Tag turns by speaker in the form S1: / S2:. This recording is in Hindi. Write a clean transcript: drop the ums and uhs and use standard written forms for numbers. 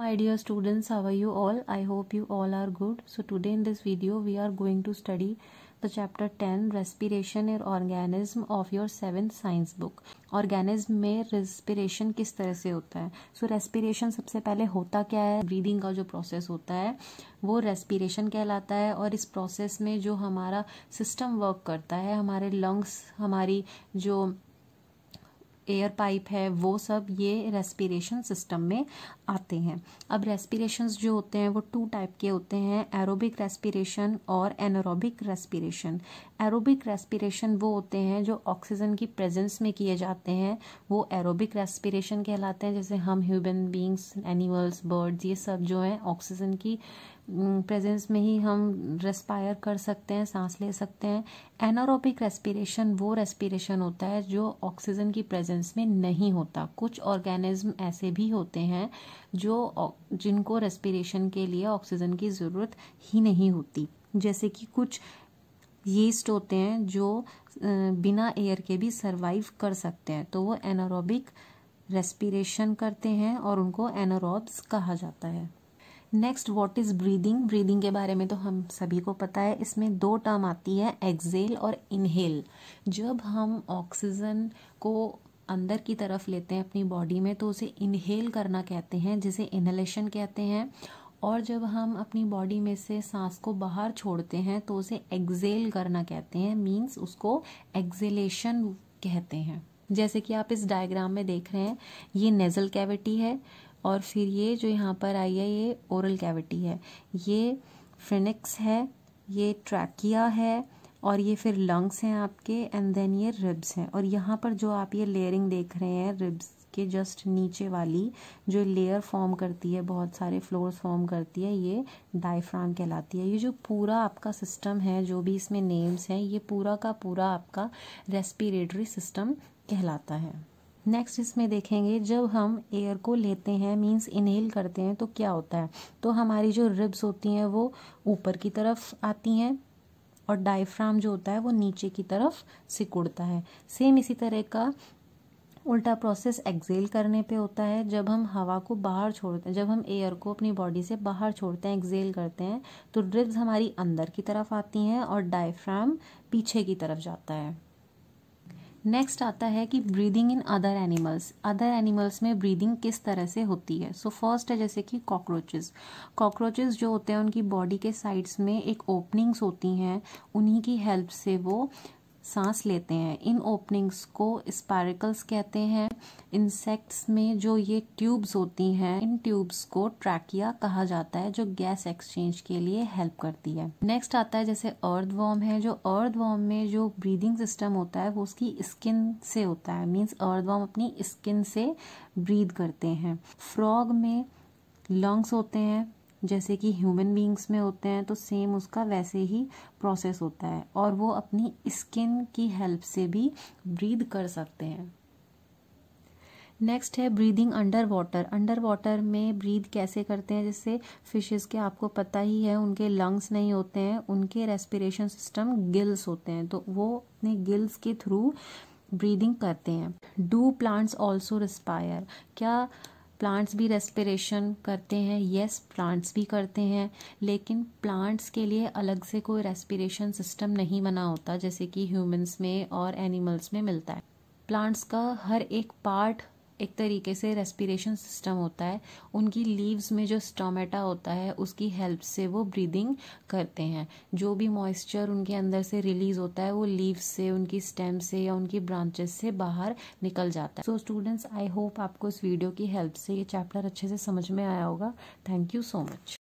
S1: my dear students, how are you all? I hope you all are good. So today in this video we are going to study the chapter 10 respiration और organism of your 7th science book. Organism में रेस्पिरेशन किस तरह से होता है? सो रेस्पिरेशन सबसे पहले होता क्या है? ब्रीदिंग का जो प्रोसेस होता है वो रेस्पिरेशन कहलाता है। और इस प्रोसेस में जो हमारा सिस्टम वर्क करता है, हमारे लंग्स, हमारी जो एयर पाइप है, वो सब ये रेस्पिरेशन सिस्टम में आते हैं। अब रेस्पिरेशंस जो होते हैं वो 2 टाइप के होते हैं, एरोबिक रेस्पिरेशन और एनारोबिक रेस्पिरेशन। एरोबिक रेस्पिरेशन वो होते हैं जो ऑक्सीजन की प्रेजेंस में किए जाते हैं, वो एरोबिक रेस्पिरेशन कहलाते हैं। जैसे हम ह्यूमन बींग्स, एनिमल्स, बर्ड्स, ये सब जो है ऑक्सीजन की प्रेजेंस में ही हम रेस्पायर कर सकते हैं, सांस ले सकते हैं। एनारोबिक रेस्पिरेशन वो रेस्पिरेशन होता है जो ऑक्सीजन की प्रेजेंस में नहीं होता। कुछ ऑर्गेनिज्म ऐसे भी होते हैं जिनको रेस्पिरेशन के लिए ऑक्सीजन की ज़रूरत ही नहीं होती, जैसे कि कुछ यीस्ट होते हैं जो बिना एयर के भी सरवाइव कर सकते हैं, तो वो एनारोबिक रेस्पिरेशन करते हैं और उनको एनारोब्स कहा जाता है। Next, what is breathing? Breathing के बारे में तो हम सभी को पता है। इसमें 2 टर्म आती है, एक्सेल और इनहेल। जब हम ऑक्सीजन को अंदर की तरफ लेते हैं अपनी बॉडी में तो उसे इनहेल करना कहते हैं, जिसे इनहेलेशन कहते हैं। और जब हम अपनी बॉडी में से सांस को बाहर छोड़ते हैं तो उसे एक्सेल करना कहते हैं, मीन्स उसको एक्सेलेशन कहते हैं। जैसे कि आप इस डायग्राम में देख रहे हैं, ये नेजल कैविटी है और फिर ये जो यहाँ पर आई है ये ओरल कैविटी है, ये फ्रिनिक्स है, ये ट्रैकिया है और ये फिर लंग्स हैं आपके, एंड देन ये रिब्स हैं। और यहाँ पर जो आप ये लेयरिंग देख रहे हैं, रिब्स के जस्ट नीचे वाली जो लेयर फॉर्म करती है, बहुत सारे फ्लोर्स फॉर्म करती है, ये डायफ्राम कहलाती है। ये जो पूरा आपका सिस्टम है, जो भी इसमें नेम्स हैं, ये पूरा का पूरा आपका रेस्पिरेटरी सिस्टम कहलाता है। नेक्स्ट इसमें देखेंगे, जब हम एयर को लेते हैं, मींस इनहेल करते हैं, तो क्या होता है? तो हमारी जो रिब्स होती हैं वो ऊपर की तरफ आती हैं और डायफ्राम जो होता है वो नीचे की तरफ सिकुड़ता है। सेम इसी तरह का उल्टा प्रोसेस एक्सेल करने पे होता है। जब हम हवा को बाहर छोड़ते हैं, जब हम एयर को अपनी बॉडी से बाहर छोड़ते हैं, एक्सेल करते हैं, तो रिब्स हमारी अंदर की तरफ आती हैं और डायफ्राम पीछे की तरफ जाता है। नेक्स्ट आता है कि breathing in other animals. Other animals में ब्रीदिंग किस तरह से होती है? सो फर्स्ट है जैसे कि कॉकरोचेस। कॉकरोचेस जो होते हैं उनकी बॉडी के साइड्स में एक ओपनिंग्स होती हैं, उन्हीं की हेल्प से वो सांस लेते हैं। इन ओपनिंग्स को स्पाइरकल्स कहते हैं। इंसेक्ट्स में जो ये ट्यूब्स होती हैं, इन ट्यूब्स को ट्रैकिया कहा जाता है, जो गैस एक्सचेंज के लिए हेल्प करती है। नेक्स्ट आता है जैसे अर्थवॉर्म है। जो अर्थवॉर्म में जो ब्रीदिंग सिस्टम होता है वो उसकी स्किन से होता है, मीन्स अर्थवॉर्म अपनी स्किन से ब्रीद करते हैं। फ्रॉग में लंग्स होते हैं, जैसे कि ह्यूमन बींग्स में होते हैं, तो सेम उसका वैसे ही प्रोसेस होता है और वो अपनी स्किन की हेल्प से भी ब्रीद कर सकते हैं। नेक्स्ट है breathing under water. Under water में ब्रीद कैसे करते हैं? जैसे फिशेस के आपको पता ही है, उनके लंग्स नहीं होते हैं, उनके रेस्पिरेशन सिस्टम गिल्स होते हैं, तो वो अपने गिल्स के थ्रू ब्रीदिंग करते हैं। Do plants also respire? क्या प्लांट्स भी रेस्पिरेशन करते हैं? यस, प्लांट्स भी करते हैं, लेकिन प्लांट्स के लिए अलग से कोई रेस्पिरेशन सिस्टम नहीं बना होता, जैसे कि ह्यूमंस में और एनिमल्स में मिलता है। प्लांट्स का हर एक पार्ट एक तरीके से रेस्पिरेशन सिस्टम होता है। उनकी लीव्स में जो स्टोमेटा होता है उसकी हेल्प से वो ब्रीदिंग करते हैं। जो भी मॉइस्चर उनके अंदर से रिलीज होता है वो लीव्स से, उनकी स्टेम से या उनकी ब्रांचेस से बाहर निकल जाता है। सो स्टूडेंट्स, आई होप आपको इस वीडियो की हेल्प से ये चैप्टर अच्छे से समझ में आया होगा। Thank you so much.